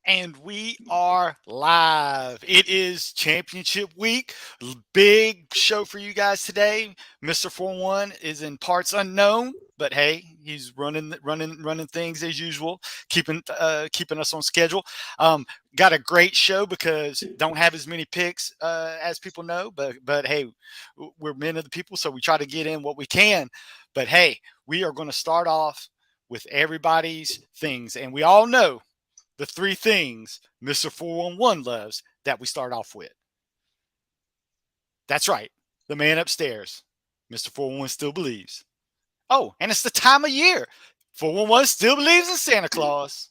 And we are live. It is championship week. Big show for you guys today. Mr. 41 is in parts unknown, but hey, he's running things as usual, keeping us on schedule. Um, got a great show because don't have as many picks as people know, but hey, we're men of the people, so we try to get in what we can. But hey, we are going to start off with everybody's things, and we all know the three things Mr. 411 loves that we start off with. That's right. The man upstairs, Mr. 411 still believes. Oh, and it's the time of year. 411 still believes in Santa Claus.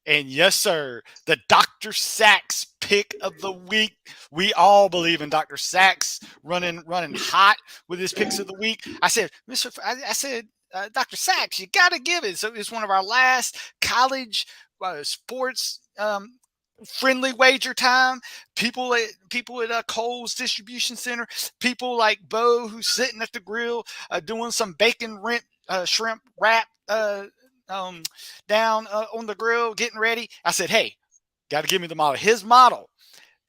And yes, sir, the Dr. Sachs pick of the week. We all believe in Dr. Sachs running hot with his picks of the week. I said, Dr. Sachs, you got to give it. So it's one of our last college sports friendly wager time. People at Kohl's distribution center, people like Bo who's sitting at the grill doing some bacon rent shrimp wrap down on the grill, getting ready. I said, hey, got to give me the model. His model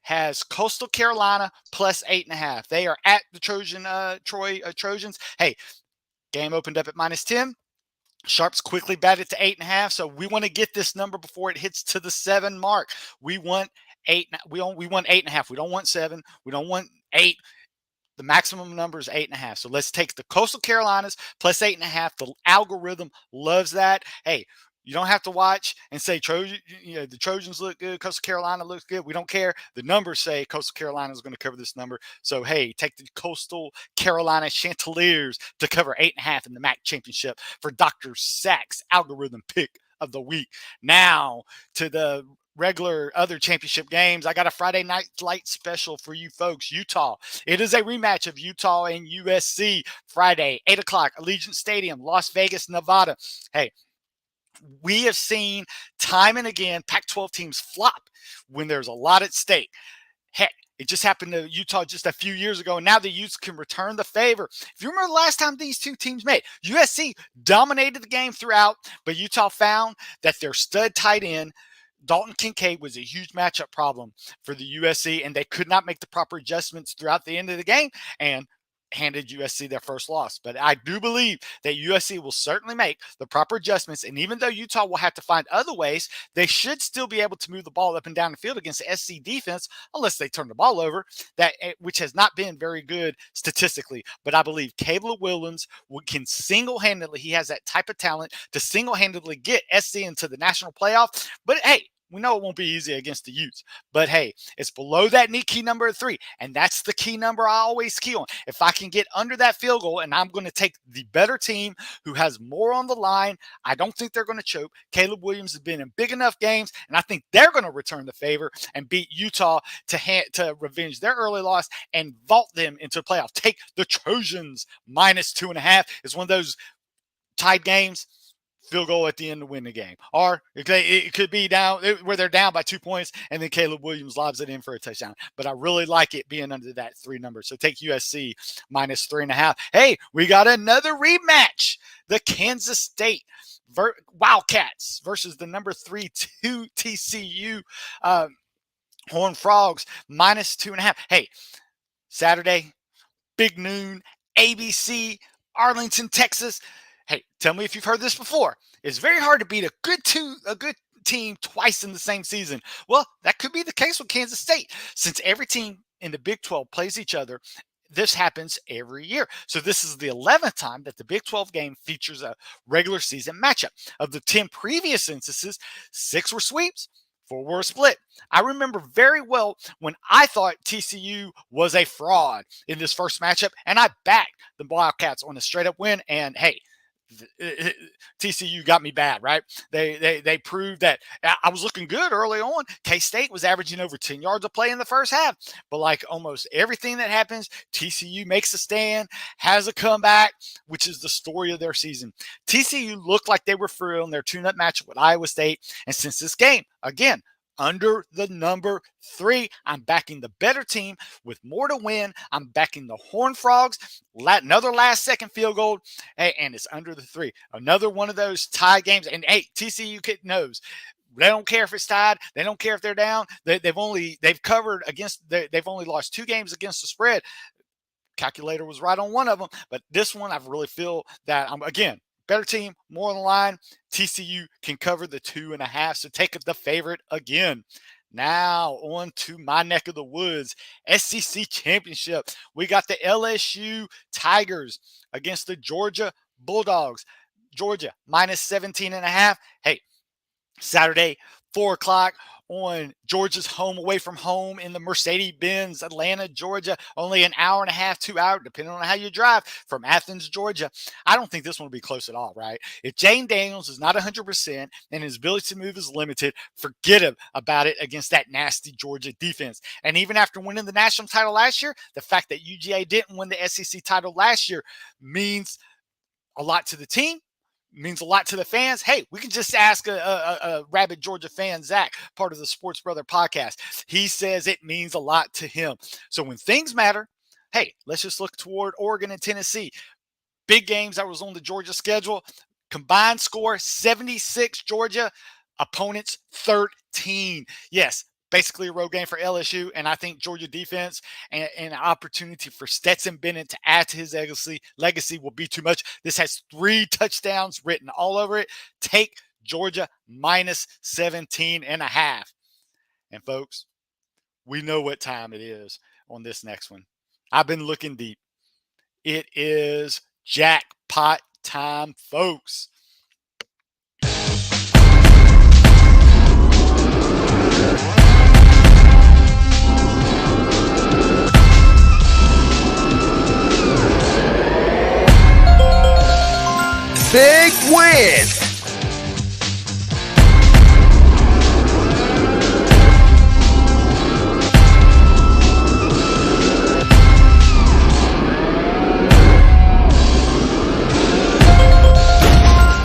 has Coastal Carolina plus 8.5. They are at the Troy Trojans. Hey, game opened up at -10. Sharps quickly batted to 8.5. So we want to get this number before it hits to the 7 mark. We want 8. We want 8.5. We don't want 7. We don't want 8. The maximum number is 8.5. So let's take the Coastal Carolinas plus 8.5. The algorithm loves that. Hey, you don't have to watch and say the Trojans look good, Coastal Carolina looks good. We don't care. The numbers say Coastal Carolina is going to cover this number. So hey, take the Coastal Carolina Chanticleers to cover 8.5 in the MAC championship for Dr. Sachs algorithm pick of the week. Now to the regular other championship games. I got a Friday night light special for you folks. Utah. It is a rematch of Utah and USC Friday, 8 o'clock, Allegiant Stadium, Las Vegas, Nevada. Hey, we have seen time and again Pac-12 teams flop when there's a lot at stake. Heck, it just happened to Utah just a few years ago, and now the Utes can return the favor. If you remember the last time these two teams met, USC dominated the game throughout, but Utah found that their stud tight end, Dalton Kincaid, was a huge matchup problem for the USC, and they could not make the proper adjustments throughout the end of the game and handed USC their first loss. But I do believe that USC will certainly make the proper adjustments, and even though Utah will have to find other ways, they should still be able to move the ball up and down the field against the SC defense, unless they turn the ball over, which has not been very good statistically. But I believe Caleb Williams can single-handedly, he has that type of talent to single-handedly get SC into the national playoff. But hey, we know it won't be easy against the Utes, but hey, it's below that neat key number of 3, and that's the key number I always key on. If I can get under that field goal, and I'm going to take the better team who has more on the line, I don't think they're going to choke. Caleb Williams has been in big enough games, and I think they're going to return the favor and beat Utah to revenge their early loss and vault them into the playoff. Take the Trojans -2.5. It's one of those tied games. Field goal at the end to win the game. Or it could be down where they're down by 2 points and then Caleb Williams lobs it in for a touchdown. But I really like it being under that 3 number. So take USC -3.5. Hey, we got another rematch. The Kansas State Wildcats versus the number 3 TCU Horned Frogs -2.5. Hey, Saturday, big noon, ABC, Arlington, Texas. Hey, tell me if you've heard this before. It's very hard to beat a good team twice in the same season. Well, that could be the case with Kansas State. Since every team in the Big 12 plays each other, this happens every year. So this is the 11th time that the Big 12 game features a regular season matchup. Of the 10 previous instances, 6 were sweeps, 4 were split. I remember very well when I thought TCU was a fraud in this first matchup, and I backed the Wildcats on a straight-up win, and hey, TCU got me bad, right? They proved that I was looking good early on. K-State was averaging over 10 yards a play in the first half. But like almost everything that happens, TCU makes a stand, has a comeback, which is the story of their season. TCU looked like they were for real in their tune-up matchup with Iowa State. And since this game, again, under the number 3, I'm backing the better team with more to win. I'm backing the Horned Frogs. Another last-second field goal, hey, and it's under the 3. Another one of those tie games. And hey, TCU knows They don't care if it's tied. They don't care if they're down. They've covered against. They've only lost 2 games against the spread. Calculator was right on one of them, but this one I really feel that I'm again better team, more on the line. TCU can cover the 2.5, so take the favorite again. Now on to my neck of the woods, SEC championship. We got the LSU Tigers against the Georgia Bulldogs. Georgia minus 17.5. Hey, Saturday, 4 o'clock on Georgia's home away from home in the Mercedes-Benz, Atlanta, Georgia. Only an hour and a half, 2 hours, depending on how you drive from Athens, Georgia. I don't think this one will be close at all, right? If Jane Daniels is not 100% and his ability to move is limited, forget about it against that nasty Georgia defense. And even after winning the national title last year, the fact that UGA didn't win the SEC title last year means a lot to the team, means a lot to the fans. Hey, we can just ask a rabid Georgia fan, Zach, part of the Sports Brother podcast. He says it means a lot to him. So when things matter, hey, let's just look toward Oregon and Tennessee. Big games that was on the Georgia schedule. Combined score 76 Georgia, opponents 13. Yes, basically a road game for LSU, and I think Georgia defense and an opportunity for Stetson Bennett to add to his legacy will be too much. This has 3 touchdowns written all over it. Take Georgia minus 17.5. And folks, we know what time it is on this next one. I've been looking deep. It is jackpot time, folks. Big win!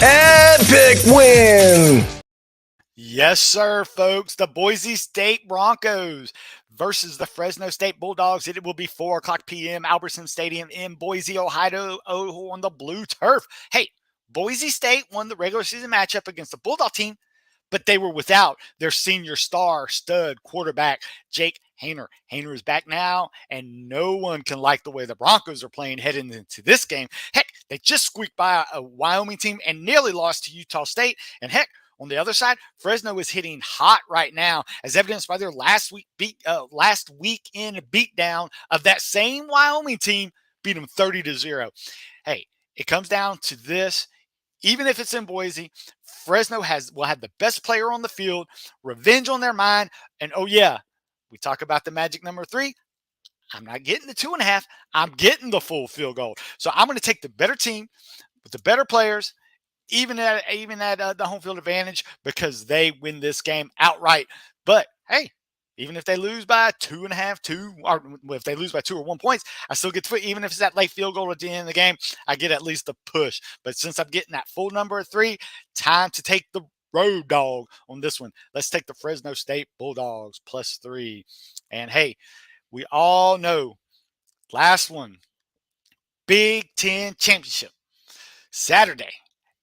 Epic win! Yes, sir, folks. The Boise State Broncos versus the Fresno State Bulldogs. It will be 4 o'clock p.m. Albertson Stadium in Boise, Ohio on the blue turf. Hey, Boise State won the regular season matchup against the Bulldog team, but they were without their senior star stud quarterback, Jake Haener. Haener is back now, and no one can like the way the Broncos are playing heading into this game. Heck, they just squeaked by a Wyoming team and nearly lost to Utah State. And heck, on the other side, Fresno is hitting hot right now, as evidenced by their last weekend beatdown of that same Wyoming team, beat them 30-0. Hey, it comes down to this. Even if it's in Boise, Fresno will have the best player on the field, revenge on their mind, and oh yeah, we talk about the magic number 3. I'm not getting the 2.5. I'm getting the full field goal. So I'm going to take the better team with the better players, even at the home field advantage, because they win this game outright. But hey, even if they lose by 2.5, or if they lose by 2 or 1 points, I still get even if it's that late field goal at the end of the game, I get at least a push. But since I'm getting that full number of 3, time to take the road dog on this one. Let's take the Fresno State Bulldogs +3. And hey, we all know, last one, Big Ten Championship, Saturday,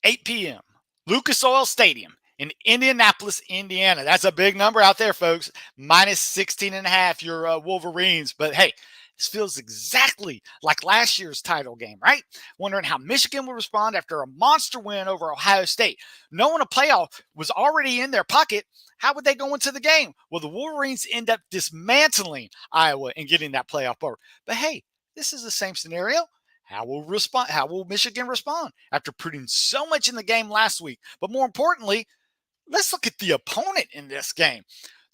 8 p.m., Lucas Oil Stadium in Indianapolis, Indiana. That's a big number out there, folks. Minus 16.5, your Wolverines. But hey, this feels exactly like last year's title game, right? Wondering how Michigan will respond after a monster win over Ohio State. Knowing a playoff was already in their pocket, how would they go into the game? Well, the Wolverines end up dismantling Iowa and getting that playoff berth. But hey, this is the same scenario. How will Michigan respond after putting so much in the game last week? But more importantly, let's look at the opponent in this game.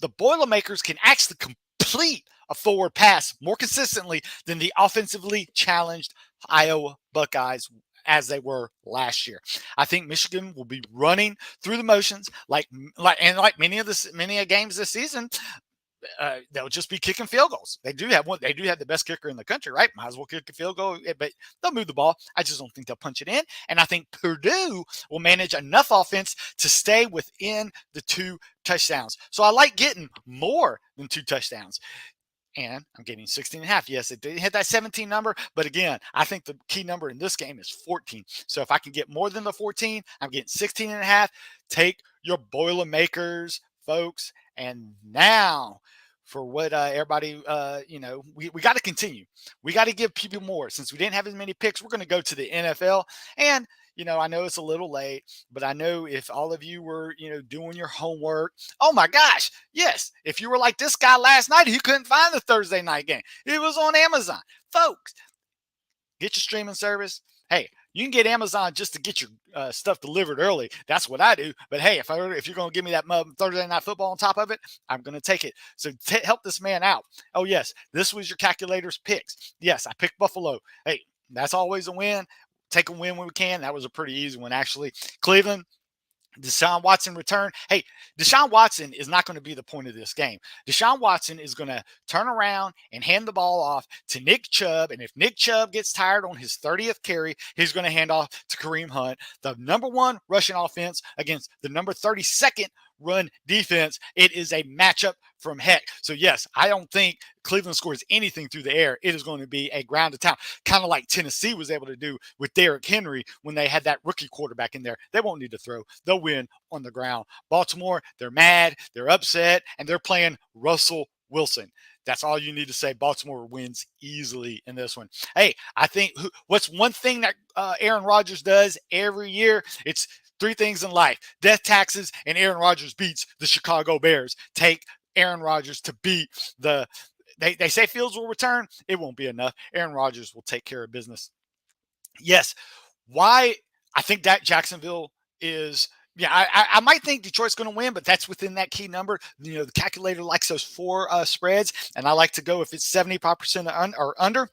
The Boilermakers can actually complete a forward pass more consistently than the offensively challenged Iowa Buckeyes as they were last year. I think Michigan will be running through the motions like many games this season. They'll just be kicking field goals. They do have the best kicker in the country, right? Might as well kick a field goal, but they'll move the ball. I just don't think they'll punch it in. And I think Purdue will manage enough offense to stay within the 2 touchdowns. So I like getting more than 2 touchdowns. And I'm getting 16.5. Yes, it did hit that 17 number, but again, I think the key number in this game is 14. So if I can get more than the 14, I'm getting 16.5. Take your Boilermakers, folks. And now for what everybody, we got to continue. We got to give people more. Since we didn't have as many picks, we're going to go to the NFL. And, I know it's a little late, but I know if all of you were, doing your homework, oh my gosh, yes. If you were like this guy last night, he couldn't find the Thursday night game. It was on Amazon. Folks, get your streaming service. Hey, you can get Amazon just to get your stuff delivered early. That's what I do. But hey, if you're going to give me that Thursday night football on top of it, I'm going to take it. So help this man out. Oh yes, this was your calculator's picks. Yes, I picked Buffalo. Hey, that's always a win. Take a win when we can. That was a pretty easy one actually. Cleveland. Deshaun Watson return. Hey, Deshaun Watson is not going to be the point of this game. Deshaun Watson is going to turn around and hand the ball off to Nick Chubb. And if Nick Chubb gets tired on his 30th carry, he's going to hand off to Kareem Hunt, the number one rushing offense against the number 32nd run defense. It is a matchup from heck. So yes, I don't think Cleveland scores anything through the air. It is going to be a ground to town, kind of like Tennessee was able to do with Derrick Henry when they had that rookie quarterback in there. They won't need to throw. They'll win on the ground. Baltimore, they're mad, they're upset, and they're playing Russell Wilson. That's all you need to say. Baltimore wins easily in this one. Hey, I think what's one thing that Aaron Rodgers does every year? It's three things in life: death, taxes, and Aaron Rodgers beats the Chicago Bears. Take Aaron Rodgers to beat the they say Fields will return. It won't be enough. Aaron Rodgers will take care of business. Yes. Why I think that Jacksonville is I might think Detroit's going to win, but that's within that key number. The calculator likes those four spreads, and I like to go if it's 75% or under.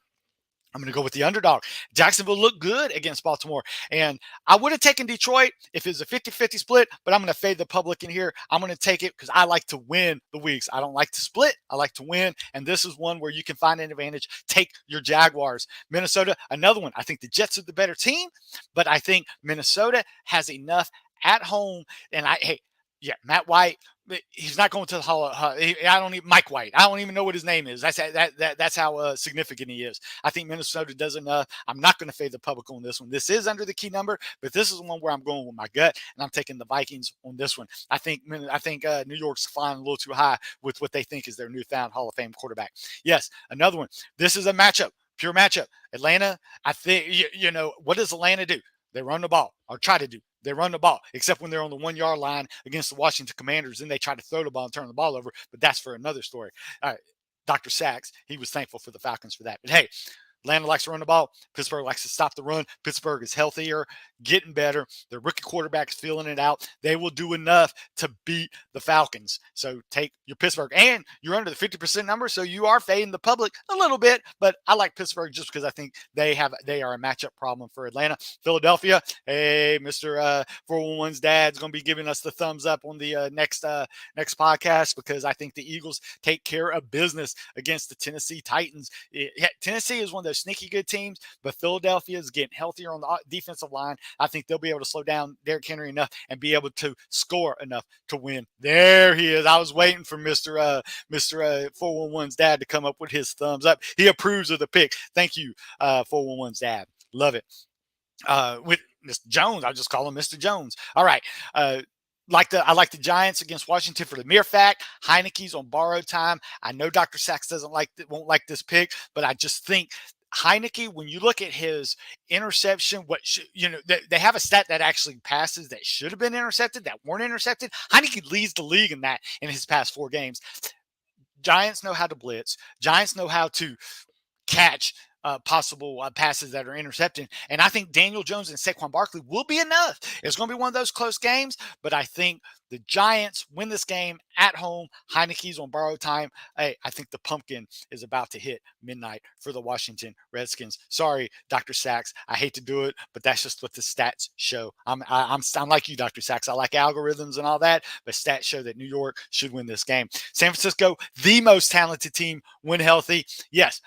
I'm going to go with the underdog. Jacksonville looked good against Baltimore. And I would have taken Detroit if it was a 50-50 split, but I'm going to fade the public in here. I'm going to take it because I like to win the weeks. I don't like to split. I like to win. And this is one where you can find an advantage. Take your Jaguars. Minnesota, another one. I think the Jets are the better team, but I think Minnesota has enough at home. And Matt White, he's not going to the Hall of Mike White. I don't even know what his name is. That's how significant he is. I think Minnesota does enough. I'm not going to fade the public on this one. This is under the key number, but this is one where I'm going with my gut, and I'm taking the Vikings on this one. I think New York's flying a little too high with what they think is their newfound Hall of Fame quarterback. Yes, another one. This is a matchup, pure matchup. Atlanta. I think what does Atlanta do? They run the ball or try to do. They run the ball, except when they're on the 1 yard line against the Washington Commanders. Then they try to throw the ball and turn the ball over, but that's for another story. All right, Dr. Sachs, he was thankful for the Falcons for that. But hey, Atlanta likes to run the ball. Pittsburgh likes to stop the run. Pittsburgh is healthier, getting better. Their rookie quarterback is feeling it out. They will do enough to beat the Falcons. So take your Pittsburgh. And you're under the 50% number, so you are fading the public a little bit. But I like Pittsburgh just because I think they are a matchup problem for Atlanta. Philadelphia, hey, Mr. 411's dad's going to be giving us the thumbs up on the next podcast because I think the Eagles take care of business against the Tennessee Titans. Tennessee is one of those sneaky good teams, but Philadelphia is getting healthier on the defensive line. I think they'll be able to slow down Derrick Henry enough and be able to score enough to win. There he is. I was waiting for Mr. 411's dad to come up with his thumbs up. He approves of the pick. Thank you, 411's dad. Love it. With Mr. Jones, I'll just call him Mr. Jones. All right. I like the Giants against Washington for the mere fact Heineke's on borrowed time. I know Dr. Sachs won't like this pick, but I just think Heineke, when you look at his interception, they have a stat that actually passes that should have been intercepted that weren't intercepted. Heineke leads the league in that in his past 4 games. Giants know how to blitz. Giants know how to catch possible passes that are intercepted. And I think Daniel Jones and Saquon Barkley will be enough. It's going to be one of those close games, but I think the Giants win this game at home. Heineke's on borrowed time. Hey, I think the pumpkin is about to hit midnight for the Washington Redskins. Sorry, Dr. Sachs. I hate to do it, but that's just what the stats show. I'm like you, Dr. Sachs. I like algorithms and all that, but stats show that New York should win this game. San Francisco, the most talented team when healthy. Yes.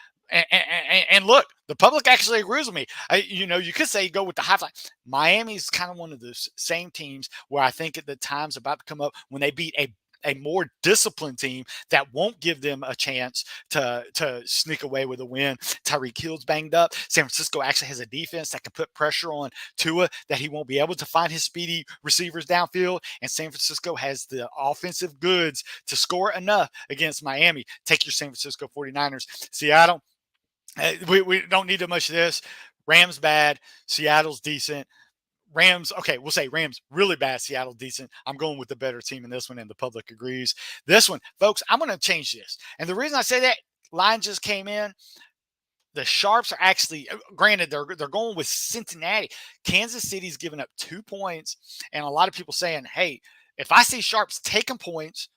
And look, the public actually agrees with me. You could say go with the high fly. Miami's kind of one of the same teams where I think at the time's about to come up when they beat a a more disciplined team that won't give them a chance to sneak away with a win. Tyreek Hill's banged up. San Francisco actually has a defense that can put pressure on Tua that he won't be able to find his speedy receivers downfield. And San Francisco has the offensive goods to score enough against Miami. Take your San Francisco 49ers. Seattle, we don't need too much of this. Rams bad. Seattle's decent. Rams, okay, we'll say Rams really bad, Seattle decent. I'm going with the better team in this one, and the public agrees. This one, folks, I'm going to change this. And the reason I say that, line just came in. The Sharps are actually, granted, they're going with Cincinnati. Kansas City's giving up 2 points, and a lot of people saying, hey, if I see Sharps taking points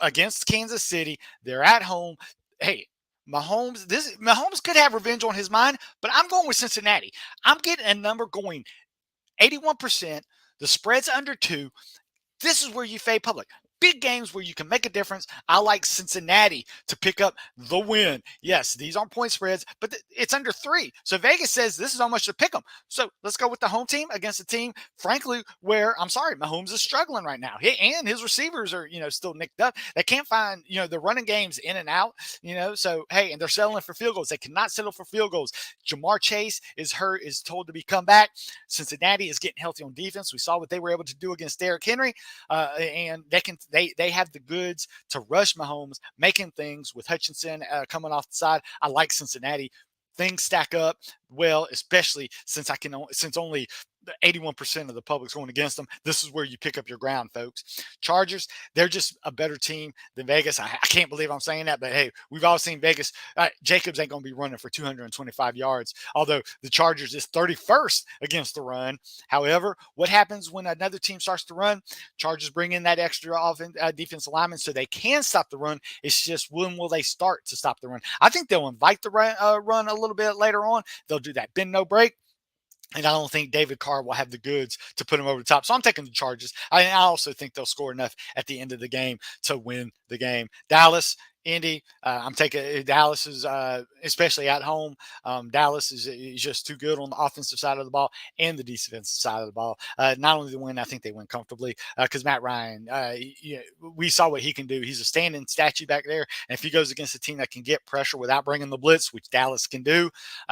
against Kansas City, they're at home. Hey, Mahomes could have revenge on his mind, but I'm going with Cincinnati. I'm getting a number going 81%. The spread's under 2. This is where you fade public. Big games where you can make a difference. I like Cincinnati to pick up the win. Yes, these aren't point spreads, but it's under 3. So Vegas says this is how much to pick them. So let's go with the home team against a team, frankly, where I'm sorry, Mahomes is struggling right now. And his receivers are, still nicked up. They can't find, the running games in and out, So, hey, and they're settling for field goals. They cannot settle for field goals. Jamar Chase is hurt, is told to be come back. Cincinnati is getting healthy on defense. We saw what they were able to do against Derrick Henry, and they have the goods to rush Mahomes, making things with Hutchinson coming off the side. I like Cincinnati. Things stack up well, especially since only 81% of the public's going against them. This is where you pick up your ground, folks. Chargers, they're just a better team than Vegas. I can't believe I'm saying that, but hey, we've all seen Vegas. Jacobs ain't going to be running for 225 yards, although the Chargers is 31st against the run. However, what happens when another team starts to run? Chargers bring in that extra defensive lineman so they can stop the run. It's just when will they start to stop the run? I think they'll invite the run a little bit later on. They'll do that bend no break. And I don't think David Carr will have the goods to put him over the top. So I'm taking the Chargers. I also think they'll score enough at the end of the game to win the game. Dallas, Indy, I'm taking Dallas is especially at home. Dallas is just too good on the offensive side of the ball and the defensive side of the ball. Not only to win, I think they win comfortably because Matt Ryan, we saw what he can do. He's a standing statue back there, and if he goes against a team that can get pressure without bringing the blitz, which Dallas can do,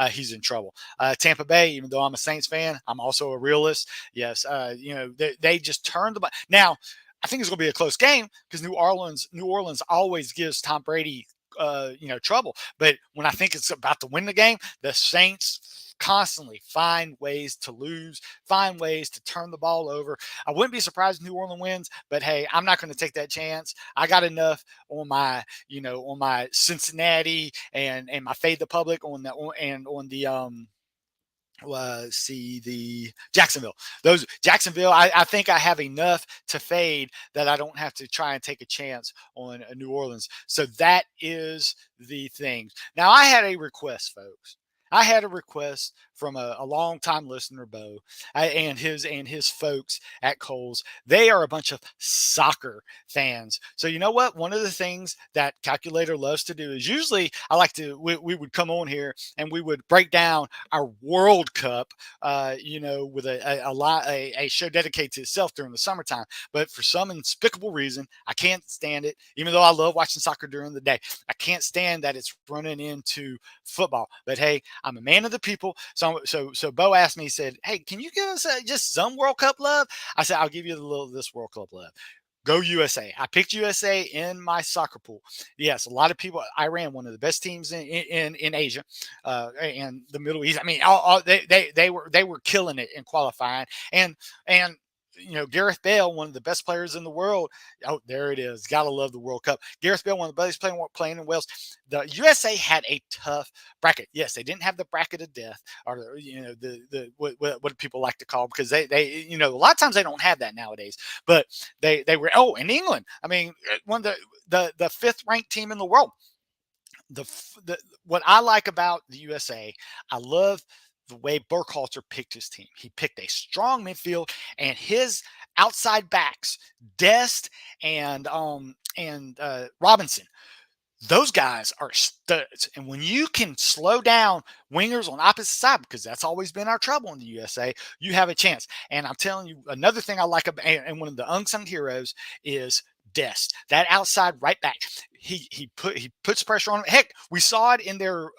he's in trouble. Tampa Bay, even though I'm a Saints fan, I'm also a realist. Yes, they just turned the now. I think it's going to be a close game because New Orleans always gives Tom Brady, trouble. But when I think it's about to win the game, the Saints constantly find ways to lose, find ways to turn the ball over. I wouldn't be surprised if New Orleans wins, but hey, I'm not going to take that chance. I got enough on my Cincinnati and my fade the public on the see the Jacksonville. Jacksonville, I think I have enough to fade that I don't have to try and take a chance on New Orleans. So that is the thing. Now I had a request, folks. I had a request from a longtime listener, Bo, and his folks at Coles. They are a bunch of soccer fans. So you know what? One of the things that Calculator loves to do is usually we would come on here and we would break down our World Cup, with a show dedicated to itself during the summertime. But for some inexplicable reason, I can't stand it. Even though I love watching soccer during the day, I can't stand that it's running into football. But hey, I'm a man of the people, so Bo asked me. He said, "Hey, can you give us just some World Cup love?" I said, "I'll give you this World Cup love." Go USA. I picked USA in my soccer pool. Yes, a lot of people. Iran, one of the best teams in Asia and the Middle East. I mean, they were killing it in qualifying, and Gareth Bale, one of the best players in the world. Oh, there it is. Gotta love the World Cup. Gareth Bale, one of the best playing in Wales. The USA had a tough bracket. Yes, they didn't have the bracket of death, or the what people like to call, because they a lot of times they don't have that nowadays. But they were in England. I mean, one of the fifth ranked team in the world. What I like about the USA, I love the way Burkhalter picked his team. He picked a strong midfield, and his outside backs, Dest and Robinson. Those guys are studs. And when you can slow down wingers on opposite side, because that's always been our trouble in the USA, you have a chance. And I'm telling you, another thing I like about, and one of the unsung heroes is Dest, that outside right back. He puts pressure on him. Heck, we saw it in their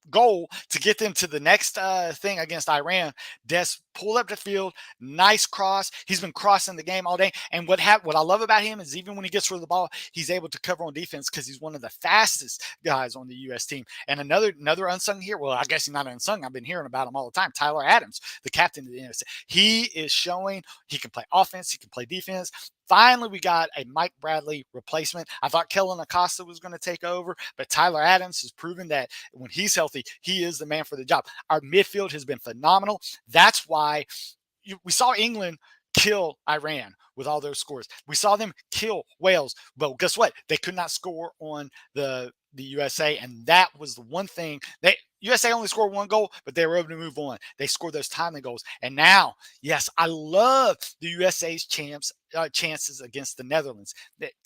goal to get them to the next thing against Iran. Des pulled up the field, nice cross. He's been crossing the game all day. And what I love about him is even when he gets rid of the ball, he's able to cover on defense because he's one of the fastest guys on the U.S. team. And another unsung here. Well, I guess he's not unsung. I've been hearing about him all the time. Tyler Adams, the captain of the NFC. He is showing he can play offense. He can play defense. Finally, we got a Mike Bradley replacement. I thought Kellen Acosta was going to take over, but Tyler Adams has proven that when he's healthy, he is the man for the job. Our midfield has been phenomenal. That's why we saw England kill Iran with all those scores. We saw them kill Wales, but guess what? They could not score on the USA, and that was the one thing they USA only scored one goal, but they were able to move on. They scored those timely goals, and now, yes, I love the USA's chances against the Netherlands.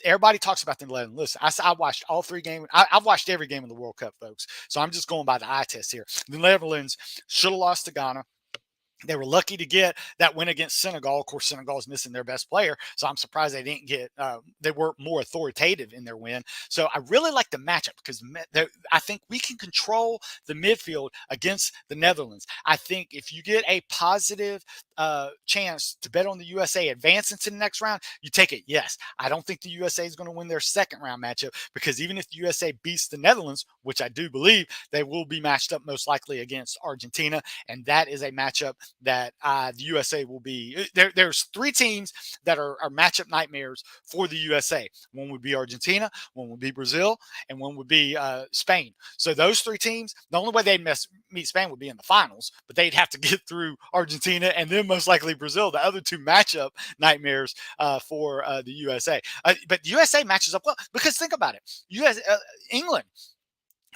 Everybody talks about the Netherlands. Listen, I watched all 3 games. I've watched every game of the World Cup, folks. So I'm just going by the eye test here. The Netherlands should have lost to Ghana. They were lucky to get that win against Senegal. Of course, Senegal is missing their best player, so I'm surprised they didn't get. They were more authoritative in their win. So I really like the matchup because I think we can control the midfield against the Netherlands. I think if you get a positive chance to bet on the USA advancing to the next round, you take it. Yes, I don't think the USA is going to win their second round matchup because even if the USA beats the Netherlands, which I do believe, they will be matched up most likely against Argentina, and that is a matchup that the USA will be. There's 3 teams that are matchup nightmares for the USA. One would be Argentina, one would be Brazil, and one would be Spain. So those 3 teams, the only way they'd meet Spain would be in the finals, but they'd have to get through Argentina and then most likely Brazil. The other 2 matchup nightmares for the USA. But the USA matches up well because think about it. England,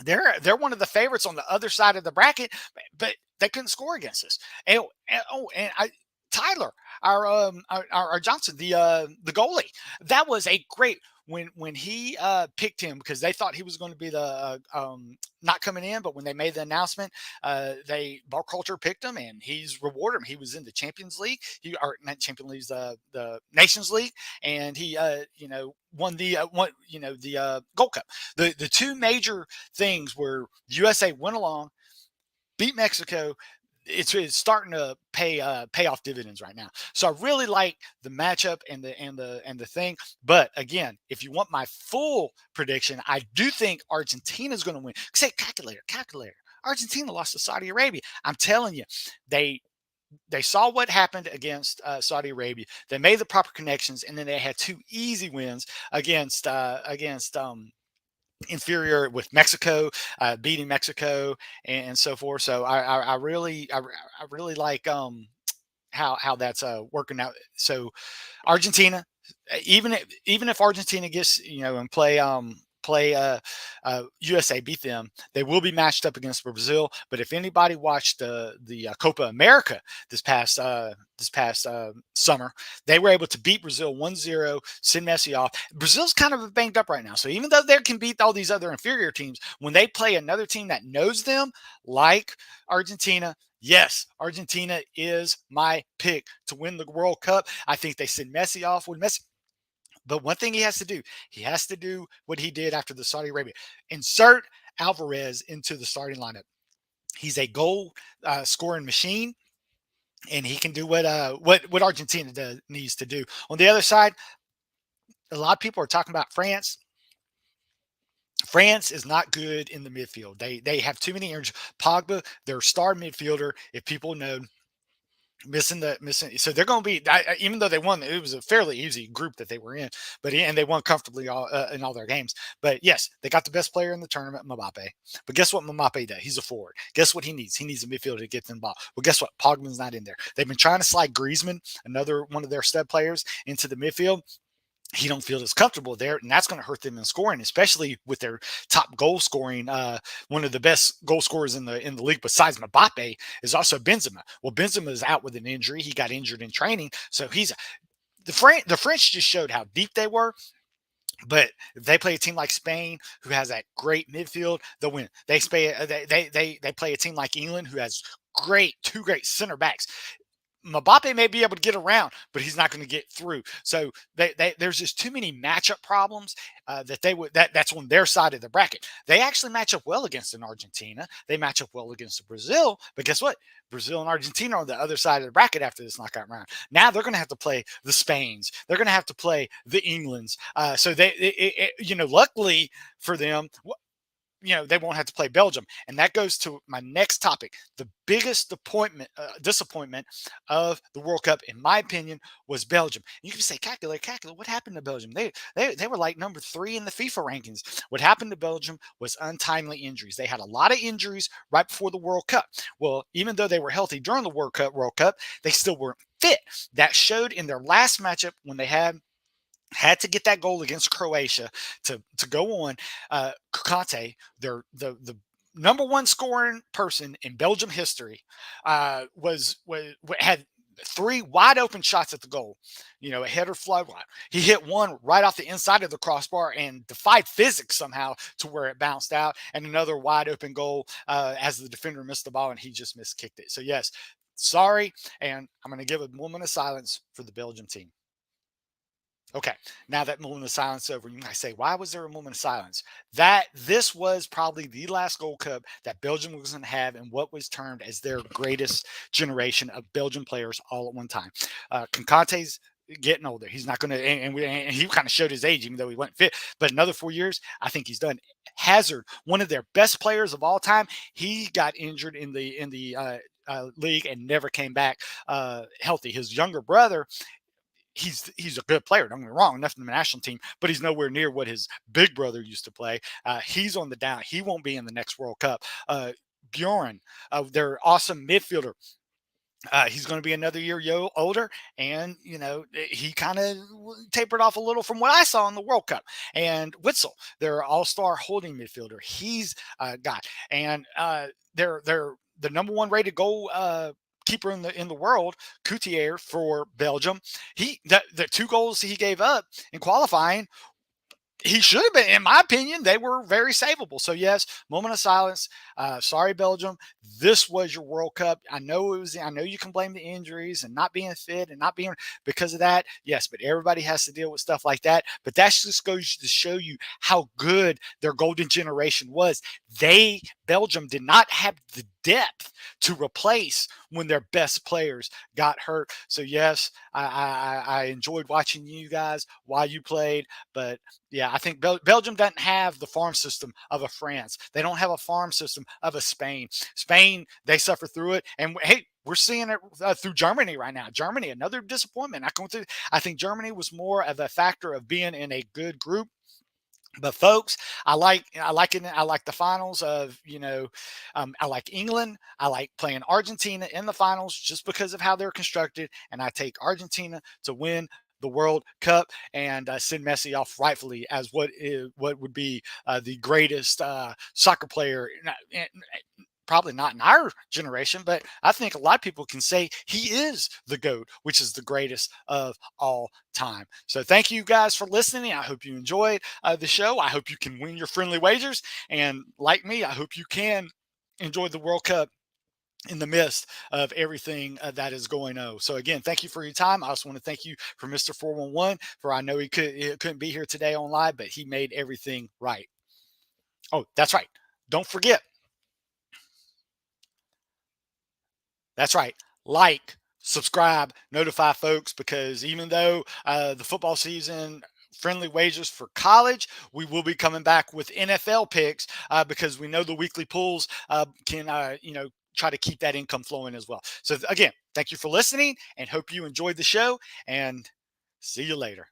they're one of the favorites on the other side of the bracket, but they couldn't score against us. Tyler, our Johnson, the goalie, that was a great when he picked him because they thought he was going to be the not coming in, but when they made the announcement, Ball Culture picked him and he's rewarded him. He was in the Champions League, or not Champions League, the Nations League, and he won the Gold Cup. The 2 major things where the USA went along, beat Mexico. It's starting to pay off dividends right now. So I really like the matchup and the thing. But again, if you want my full prediction, I do think Argentina is going to win. Say calculator. Argentina lost to Saudi Arabia. I'm telling you, they saw what happened against Saudi Arabia. They made the proper connections, and then they had 2 easy wins against inferior with Mexico, beating Mexico and so forth. So I really like how that's working out. So Argentina, even if Argentina gets and play USA, beat them, they will be matched up against Brazil. But if anybody watched the Copa America this past summer, they were able to beat Brazil 1-0, send Messi off. Brazil's kind of banged up right now. So even though they can beat all these other inferior teams, when they play another team that knows them, like Argentina, yes, Argentina is my pick to win the World Cup. I think they send Messi off with Messi. But one thing he has to do what he did after the Saudi Arabia, insert Alvarez into the starting lineup. He's a goal scoring machine, and he can do what Argentina needs to do. On the other side, a lot of people are talking about France. France is not good in the midfield. They have too many injuries. Pogba, their star midfielder, if people know, missing. So they're going to be, even though they won, it was a fairly easy group that they were in, and they won comfortably in all their games. But yes, they got the best player in the tournament, Mbappe. But guess what Mbappe does? He's a forward. Guess what he needs? He needs a midfielder to get them the ball. Well, guess what? Pogba's not in there. They've been trying to slide Griezmann, another one of their stud players, into the midfield. He don't feel as comfortable there, and that's going to hurt them in scoring, especially with their top goal scoring. One of the best goal scorers in the league, besides Mbappe, is also Benzema. Well, Benzema is out with an injury. He got injured in training, so the French just showed how deep they were. But if they play a team like Spain, who has that great midfield, they'll win. They play a team like England, who has 2 great center backs. Mbappe may be able to get around, but he's not going to get through. So there's just too many matchup problems that that's on their side of the bracket. They actually match up well against an Argentina. They match up well against Brazil, but guess what? Brazil and Argentina are on the other side of the bracket after this knockout round. Now they're going to have to play the Spains. They're going to have to play the Englands. So luckily for them, they won't have to play Belgium. And that goes to my next topic. The biggest disappointment of the World Cup, in my opinion, was Belgium. You can say, calculate, what happened to Belgium? They were like number 3 in the FIFA rankings. What happened to Belgium was untimely injuries. They had a lot of injuries right before the World Cup. Well, even though they were healthy during the World Cup, they still weren't fit. That showed in their last matchup when they had to get that goal against Croatia to go on. Conte, the number one scoring person in Belgium history, had 3 wide open shots at the goal. A header flood wide. He hit one right off the inside of the crossbar and defied physics somehow to where it bounced out, and another wide open goal as the defender missed the ball and he just miskicked it. So yes, sorry, and I'm going to give a moment of silence for the Belgium team. Okay, now that moment of silence over, you might say, why was there a moment of silence? This was probably the last Gold Cup that Belgium was going to have in what was termed as their greatest generation of Belgian players all at one time. Conte's getting older. He's not going to, and he kind of showed his age, even though he wasn't fit. But another 4 years, I think he's done. Hazard, one of their best players of all time, he got injured in the league and never came back healthy. His younger brother, he's a good player. Don't get me wrong, enough in the national team, but he's nowhere near what his big brother used to play. He's on the down. He won't be in the next World Cup. Bjorn, their awesome midfielder. He's going to be another year older, and he kind of tapered off a little from what I saw in the World Cup. And Witzel, their all-star holding midfielder, he's got, and they're the number 1 rated goal keeper in the world, Coutier for Belgium. The 2 goals he gave up in qualifying, he should have been, in my opinion, they were very savable. So yes, moment of silence. Sorry, Belgium. This was your World Cup. I know you can blame the injuries and not being fit and not being because of that. Yes, but everybody has to deal with stuff like that. But that just goes to show you how good their golden generation was. Belgium did not have the depth to replace when their best players got hurt. So yes, I enjoyed watching you guys while you played, but yeah, I think Belgium doesn't have the farm system of a France. They don't have a farm system of a Spain. Spain, they suffer through it, and hey, we're seeing it through Germany right now. Germany, another disappointment. I think Germany was more of a factor of being in a good group. But folks, I like it. I like the finals of I like England. I like playing Argentina in the finals just because of how they're constructed, and I take Argentina to win the World Cup and send Messi off rightfully as what would be the greatest soccer player. Probably not in our generation, but I think a lot of people can say he is the GOAT, which is the greatest of all time. So thank you guys for listening. I hope you enjoyed the show. I hope you can win your friendly wagers. And like me, I hope you can enjoy the World Cup in the midst of everything that is going on. So again, thank you for your time. I also want to thank you for Mr. 411 for I know he couldn't be here today on live, but he made everything right. Oh, that's right. Don't forget. That's right. Like, subscribe, notify folks, because even though the football season, friendly wagers for college, we will be coming back with NFL picks because we know the weekly pools can, try to keep that income flowing as well. So again, thank you for listening and hope you enjoyed the show, and see you later.